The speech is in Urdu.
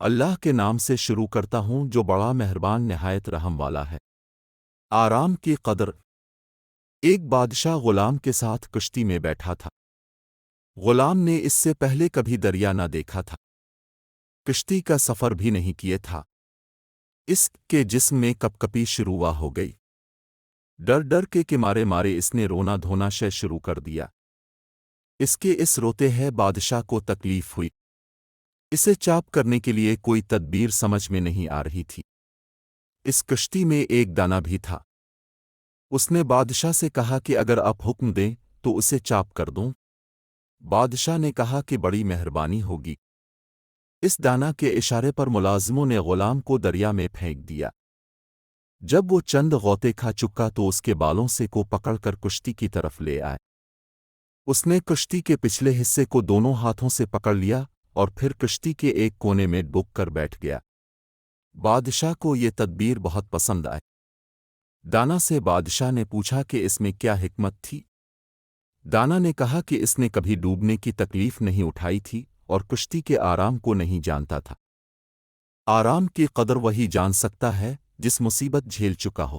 اللہ کے نام سے شروع کرتا ہوں جو بڑا مہربان نہایت رحم والا ہے۔ آرام کی قدر۔ ایک بادشاہ غلام کے ساتھ کشتی میں بیٹھا تھا۔ غلام نے اس سے پہلے کبھی دریا نہ دیکھا تھا، کشتی کا سفر بھی نہیں کیے تھا۔ اس کے جسم میں کپکپی شروع ہو گئی۔ ڈر ڈر کے کہ مارے مارے اس نے رونا دھونا شروع کر دیا۔ اس روتے ہے بادشاہ کو تکلیف ہوئی۔ اسے چاپ کرنے کے لیے کوئی تدبیر سمجھ میں نہیں آ رہی تھی۔ اس کشتی میں ایک دانہ بھی تھا۔ اس نے بادشاہ سے کہا کہ اگر آپ حکم دیں تو اسے چاپ کر دوں۔ بادشاہ نے کہا کہ بڑی مہربانی ہوگی۔ اس دانہ کے اشارے پر ملازموں نے غلام کو دریا میں پھینک دیا۔ جب وہ چند غوطے کھا چکا تو اس کے بالوں سے کو پکڑ کر کشتی کی طرف لے آئے۔ اس نے کشتی کے پچھلے حصے کو دونوں ہاتھوں سے پکڑ لیا اور پھر کشتی کے ایک کونے میں ڈوب کر بیٹھ گیا۔ بادشاہ کو یہ تدبیر بہت پسند آئی۔ دانا سے بادشاہ نے پوچھا کہ اس میں کیا حکمت تھی؟ دانا نے کہا کہ اس نے کبھی ڈوبنے کی تکلیف نہیں اٹھائی تھی اور کشتی کے آرام کو نہیں جانتا تھا۔ آرام کی قدر وہی جان سکتا ہے جس مصیبت جھیل چکا ہو۔